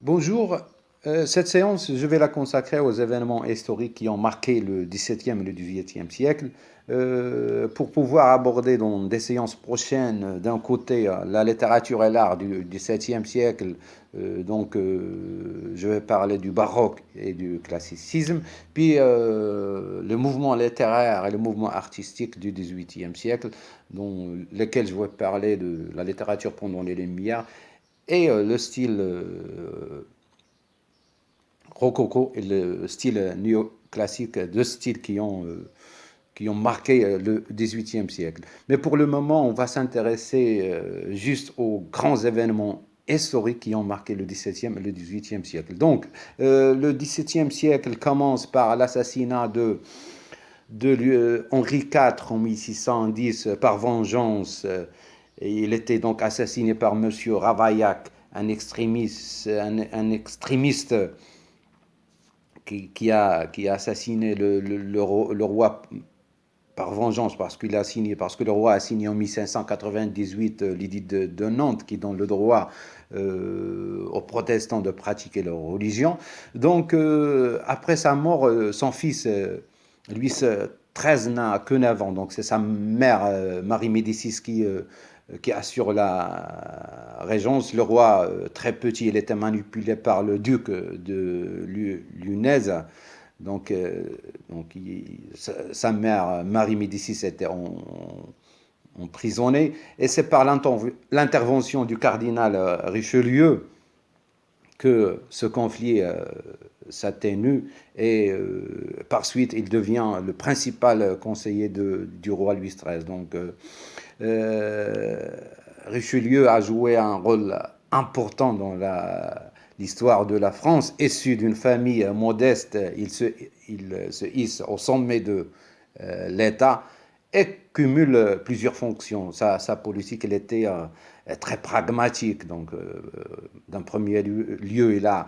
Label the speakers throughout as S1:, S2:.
S1: Bonjour. Cette séance, je vais la consacrer aux événements historiques qui ont marqué le XVIIe et le XVIIIe siècle, pour pouvoir aborder dans des séances prochaines, d'un côté, la littérature et l'art du XVIIe siècle. Je vais parler du baroque et du classicisme, puis le mouvement littéraire et le mouvement artistique du XVIIIe siècle, dont lesquels je vais parler de la littérature pendant les Lumières et le style rococo et le style néoclassique, deux styles qui ont marqué le XVIIIe siècle. Mais pour le moment, on va s'intéresser juste aux grands événements historiques qui ont marqué le XVIIe et le XVIIIe siècle. Donc, le XVIIe siècle commence par l'assassinat de Henri IV en 1610 par vengeance. Et il était donc assassiné par Monsieur Ravaillac, un extrémiste qui a assassiné le roi par vengeance parce que le roi a signé en 1598 l'édit de Nantes qui donne le droit aux protestants de pratiquer leur religion. Donc après sa mort, son fils Louis XIII n'a que 9 ans, donc c'est sa mère Marie Médicis qui assure la régence. Le roi, très petit, il était manipulé par le duc de Lunèse. Donc, sa mère, Marie Médicis, était emprisonnée. Et c'est par l'intervention du cardinal Richelieu que ce conflit s'atténue et par suite il devient le principal conseiller du roi Louis XIII. Donc Richelieu a joué un rôle important dans l'histoire de la France. Issu d'une famille modeste, il se hisse au sommet de l'État et cumule plusieurs fonctions. Sa politique, elle était très pragmatique. Donc, d'un premier lieu, il a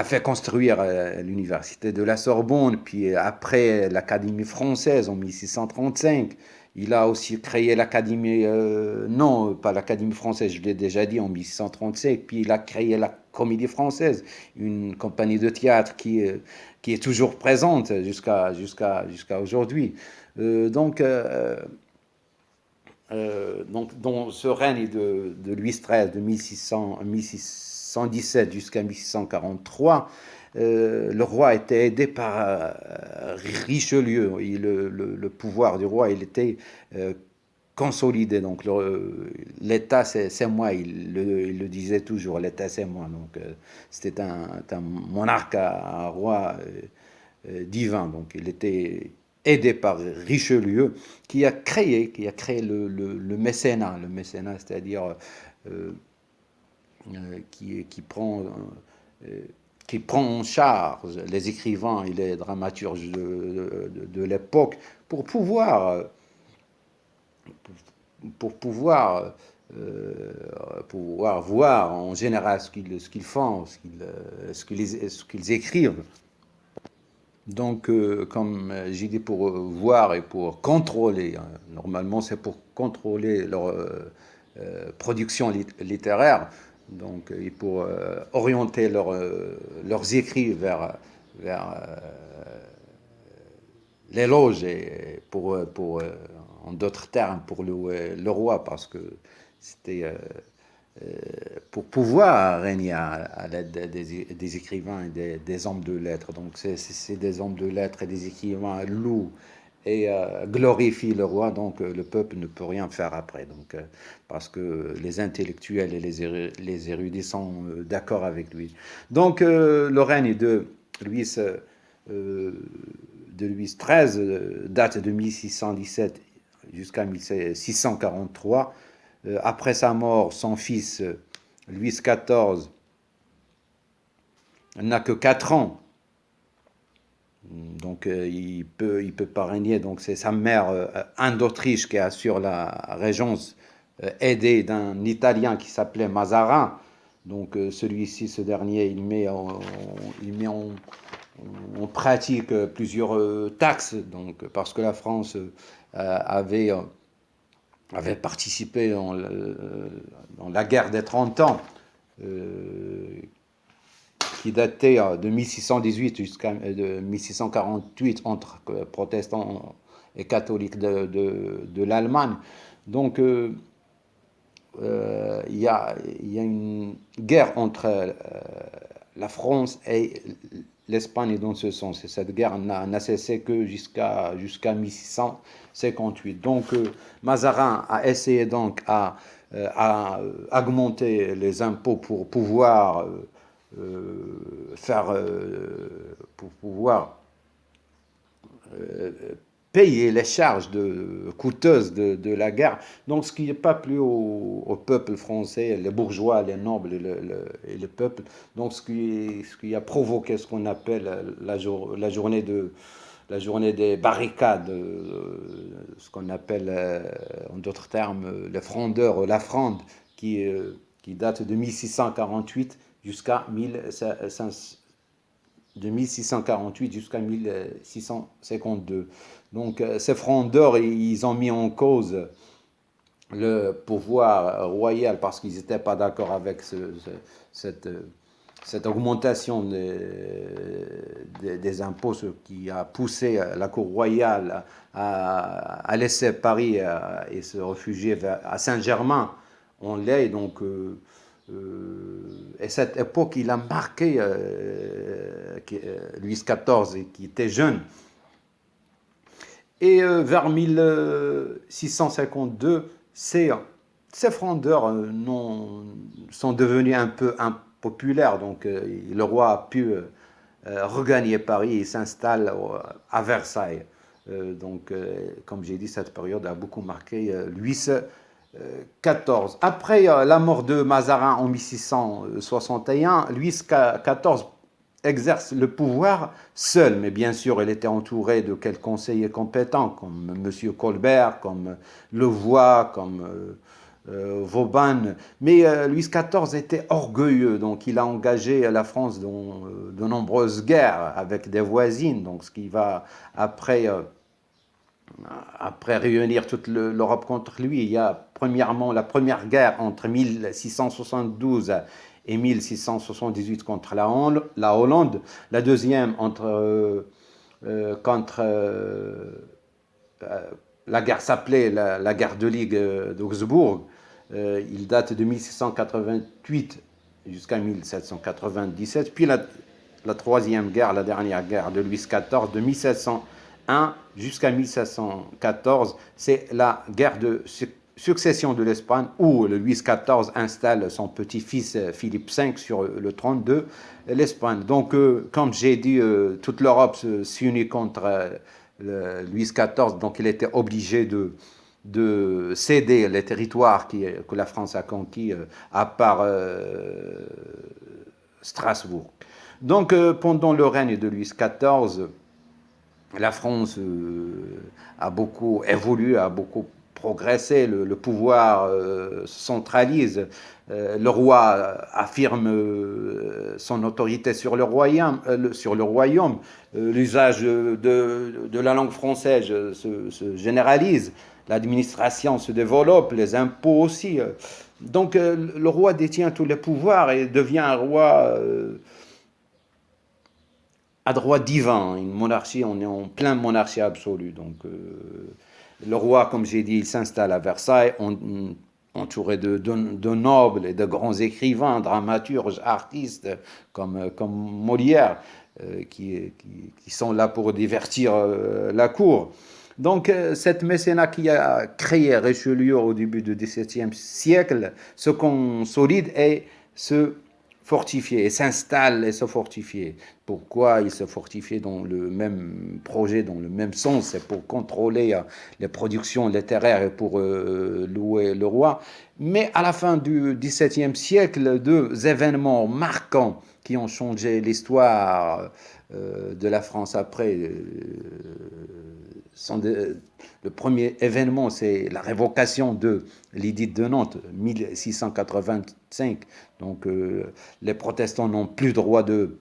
S1: fait construire l'université de la Sorbonne, puis après l'Académie française en 1635. Il a aussi créé l'Académie, non, pas l'Académie française, je l'ai déjà dit, en 1635. Puis il a créé la Comédie française, une compagnie de théâtre qui est toujours présente jusqu'à aujourd'hui. Donc, dans ce règne de Louis XIII de 1617 jusqu'à 1643, le roi était aidé par Richelieu. Et le pouvoir du roi, il était consolidé. Donc l'État, c'est moi. Il le disait toujours, l'État, c'est moi. Donc c'était un monarque, un roi divin. Donc il était aidé par Richelieu, qui a créé le mécénat. Le mécénat, c'est-à-dire qui prend qui prend en charge les écrivains et les dramaturges de l'époque pour pouvoir, pouvoir voir en général ce qu'ils font, ce qu'ils écrivent. Donc, comme j'ai dit, pour voir et pour contrôler, hein, normalement c'est pour contrôler leur production littéraire, donc, et pour orienter leurs écrits vers l'éloge et en d'autres termes, pour le roi, parce que c'était pour pouvoir régner à l'aide des écrivains et des hommes de lettres. Donc c'est des hommes de lettres et des écrivains louent et glorifient le roi, donc le peuple ne peut rien faire après. Donc, parce que les intellectuels et les érudits sont d'accord avec lui. Donc le règne Louis, euh, de Louis XIII date de 1617 jusqu'à 1643. Après sa mort, son fils Louis XIV n'a que 4 ans. Donc il peut pas régner. Donc c'est sa mère, Anne d'Autriche, qui assure la régence, aidée d'un Italien qui s'appelait Mazarin. Donc celui-ci, ce dernier, il met en pratique plusieurs taxes, donc, parce que la France avait participé dans la guerre des 30 ans, euh, qui datait de 1618 jusqu'à 1648 entre protestants et catholiques de l'Allemagne. Donc, il y a une guerre entre la France et l'Espagne dans ce sens. Et cette guerre n'a cessé que jusqu'à 1658. Donc, Mazarin a essayé donc à augmenter les impôts pour pouvoir pour pouvoir payer les charges coûteuses de la guerre. Donc, ce qui n'est pas plu au peuple français, les bourgeois, les nobles et le peuple. Donc, ce qui a provoqué ce qu'on appelle la journée des barricades, ce qu'on appelle en d'autres termes les frondeurs, la fronde, qui date de 1648 jusqu'à 1652. Donc, ces frondeurs, ils ont mis en cause le pouvoir royal parce qu'ils n'étaient pas d'accord avec cette, cette augmentation des impôts, ce qui a poussé la cour royale à laisser Paris et se réfugier à Saint-Germain-en-Laye. Donc, et cette époque, il a marqué Louis XIV, qui était jeune. Et vers 1652, ces frondeurs sont devenus un peu impopulaires. Donc, le roi a pu regagner Paris et s'installe à Versailles. Donc, comme j'ai dit, cette période a beaucoup marqué Louis XIV. Après la mort de Mazarin en 1661, Louis XIV exerce le pouvoir seul, mais bien sûr, il était entouré de quelques conseillers compétents, comme M. Colbert, comme Louvois, comme Vauban. Mais Louis XIV était orgueilleux, donc il a engagé la France dans de nombreuses guerres avec des voisines, donc ce qui va après réunir toute l'Europe contre lui. Il y a premièrement la première guerre entre 1672 et 1678 contre la Hollande, la deuxième contre la guerre s'appelait la guerre de Ligue d'Augsbourg. Il date de 1688 jusqu'à 1797. Puis la troisième guerre, la dernière guerre de Louis XIV, de 1701 jusqu'à 1714, c'est la guerre de succession de l'Espagne, où Louis XIV installe son petit-fils Philippe V sur le trône de l'Espagne. Donc, comme j'ai dit, toute l'Europe s'unit contre Louis XIV, donc il était obligé de céder les territoires que la France a conquis, à part Strasbourg. Donc, pendant le règne de Louis XIV, la France a beaucoup évolué, a beaucoup progressé, le pouvoir se centralise, le roi affirme son autorité sur le royaume, l'usage de la langue française se généralise, l'administration se développe, les impôts aussi. Donc le roi détient tous les pouvoirs et devient un roi à droit divin, une monarchie, on est en pleine monarchie absolue. Donc, le roi, comme j'ai dit, il s'installe à Versailles, entouré de nobles et de grands écrivains, dramaturges, artistes, comme Molière, qui sont là pour divertir la cour. Donc, cette mécénat qui a créé Richelieu au début du XVIIe siècle se consolide et se fortifier, et s'installe et se fortifier. Pourquoi il se fortifie dans le même projet, dans le même sens? C'est pour contrôler les productions littéraires et pour louer le roi. Mais à la fin du XVIIe siècle, deux événements marquants qui ont changé l'histoire de la France après le premier événement, c'est la révocation de l'édit de Nantes, 1685. Donc, les protestants n'ont plus le droit de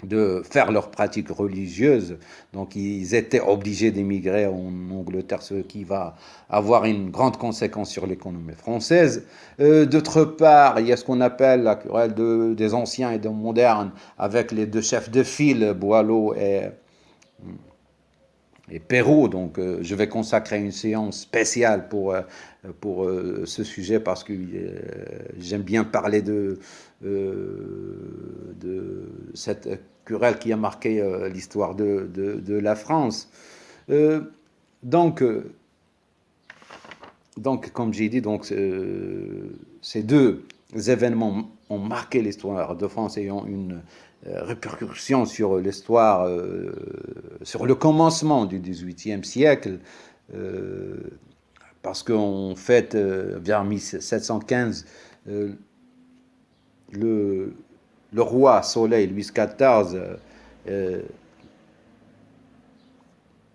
S1: de faire leurs pratiques religieuses. Donc ils étaient obligés d'émigrer en Angleterre, ce qui va avoir une grande conséquence sur l'économie française. D'autre part, il y a ce qu'on appelle la querelle des anciens et des modernes, avec les deux chefs de file, Boileau et Perrault. Donc je vais consacrer une séance spéciale pour ce sujet parce que j'aime bien parler de cette querelle qui a marqué l'histoire de la France. Euh, donc, euh, donc, comme j'ai dit, donc, ces deux événements ont marqué l'histoire de France et ont une répercussion sur l'histoire, sur le commencement du XVIIIe siècle, euh, parce qu'en fait, vers 1715, euh, le, le roi Soleil, Louis XIV, euh,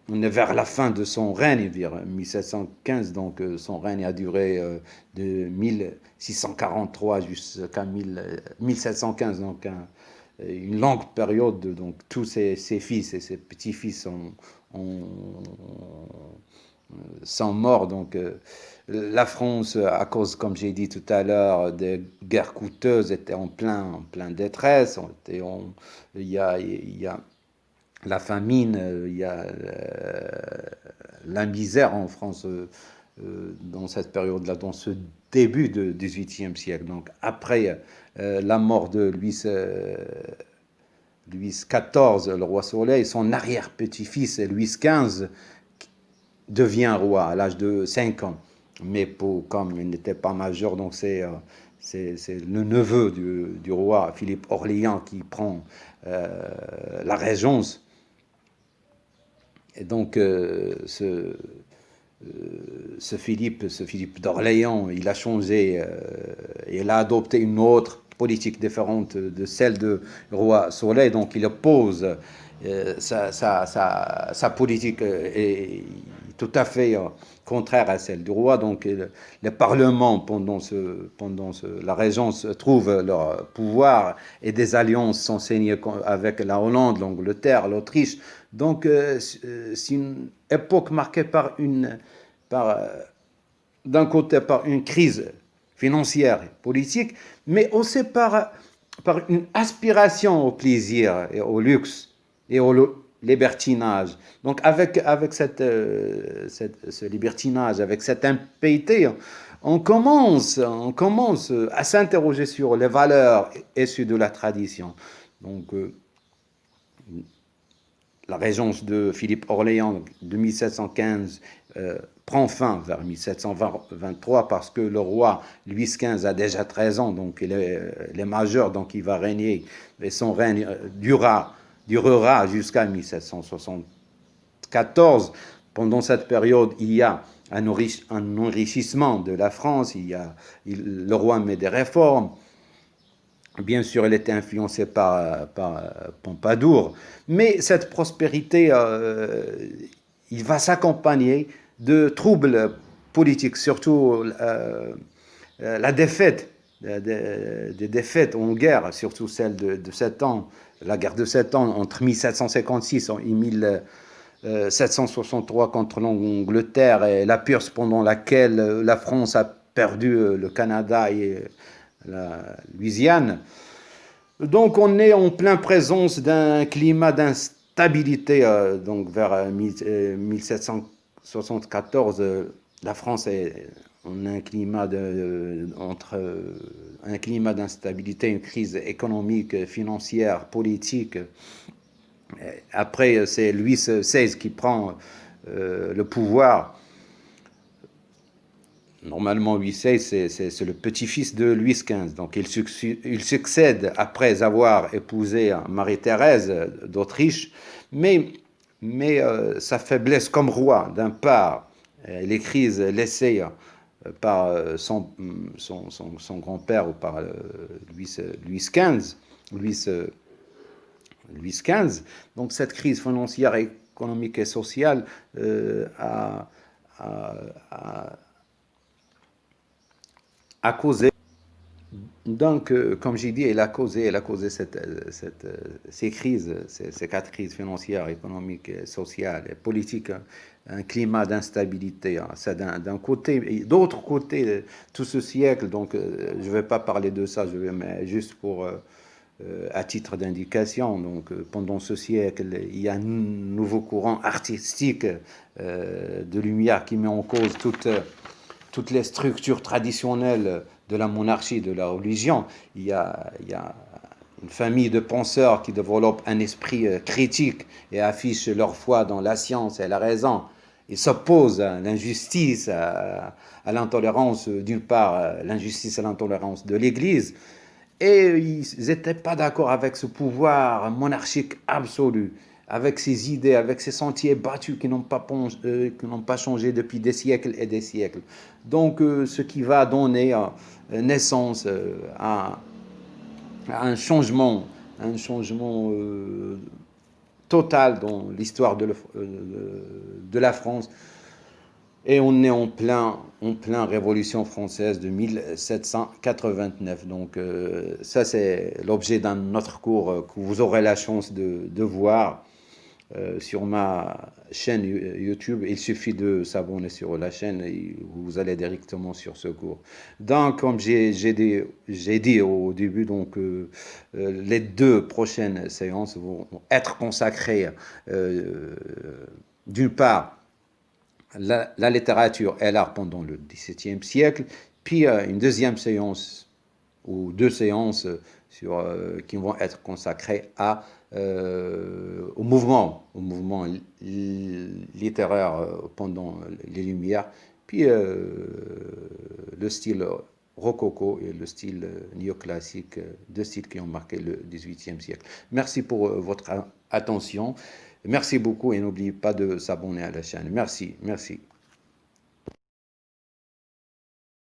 S1: on est vers la fin de son règne, vers 1715, donc son règne a duré de 1643 jusqu'à 1715, donc une longue période. Donc tous ses fils et ses petits-fils sont morts. Donc la France, à cause, comme j'ai dit tout à l'heure, des guerres coûteuses, était en plein détresse. Il y a la famine, il y a la misère en France dans cette période-là, dans ce début du XVIIIe siècle. Donc après la mort de Louis XIV, le roi Soleil, son arrière-petit-fils Louis XV devient roi à l'âge de 5 ans. Mais comme il n'était pas majeur, donc c'est le neveu du roi Philippe Orléans qui prend la régence. Et donc, ce Philippe d'Orléans, il a changé, il a adopté une autre politique différente de celle de roi Soleil. Donc, il oppose sa politique est tout à fait contraire à celle du roi. Donc, les parlements, la Régence, trouvent leur pouvoir et des alliances sont signées avec la Hollande, l'Angleterre, l'Autriche. Donc, c'est une époque marquée par, d'un côté, par une crise financière et politique, mais aussi par une aspiration au plaisir et au luxe et au libertinage. Donc, avec ce libertinage, avec cette impiété, on commence à s'interroger sur les valeurs issues de la tradition. Donc, la régence de Philippe Orléans de 1715 prend fin vers 1723 parce que le roi Louis XV a déjà 13 ans, donc il est majeur, donc il va régner et son règne durera jusqu'à 1774. Pendant cette période, il y a un enrichissement de la France, le roi met des réformes. Bien sûr, elle était influencée par Pompadour, mais cette prospérité, il va s'accompagner de troubles politiques, surtout la défaite, des défaites en guerre, surtout celle de 7 ans, la guerre de 7 ans entre 1756 et 1763 contre l'Angleterre et la Purse pendant laquelle la France a perdu le Canada et la Louisiane. Donc on est en pleine présence d'un climat d'instabilité. Donc vers 1774, la France est en un climat entre un climat d'instabilité, une crise économique, financière, politique. Après, c'est Louis XVI qui prend le pouvoir. Normalement, Louis XVI, c'est le petit-fils de Louis XV. Donc, il succède après avoir épousé Marie-Thérèse d'Autriche, mais sa faiblesse comme roi, d'un part, les crises laissées par son grand-père ou par Louis XV, Louis XV. Donc, cette crise financière, économique et sociale a causé Donc, comme j'ai dit, elle a causé ces crises, ces quatre crises financières, économiques, sociales et politiques, hein, un climat d'instabilité. Hein. Ça, d'un côté, et d'autre côté, tout ce siècle, donc je ne vais pas parler de ça, mais juste pour, à titre d'indication, donc pendant ce siècle, il y a un nouveau courant artistique de lumière qui met en cause toutes les structures traditionnelles de la monarchie, de la religion. Il y a une famille de penseurs qui développent un esprit critique et affichent leur foi dans la science et la raison. Ils s'opposent à l'injustice, à l'intolérance, d'une part, l'injustice et l'intolérance de l'Église, et ils n'étaient pas d'accord avec ce pouvoir monarchique absolu, avec ces idées, avec ces sentiers battus qui n'ont pas changé depuis des siècles et des siècles. Donc, ce qui va donner naissance à un changement total dans l'histoire de la France. Et on est en plein Révolution française de 1789. Donc ça, c'est l'objet d'un autre cours que vous aurez la chance de voir sur ma chaîne YouTube. Il suffit de s'abonner sur la chaîne et vous allez directement sur ce cours. Donc, comme j'ai dit au début, donc, les deux prochaines séances vont être consacrées d'une part la littérature et l'art pendant le XVIIe siècle, puis une deuxième séance ou deux séances qui vont être consacrées au mouvement littéraire pendant les Lumières, puis le style rococo et le style néoclassique, deux styles qui ont marqué le XVIIIe siècle. Merci pour votre attention. Merci beaucoup et n'oubliez pas de s'abonner à la chaîne. Merci, merci.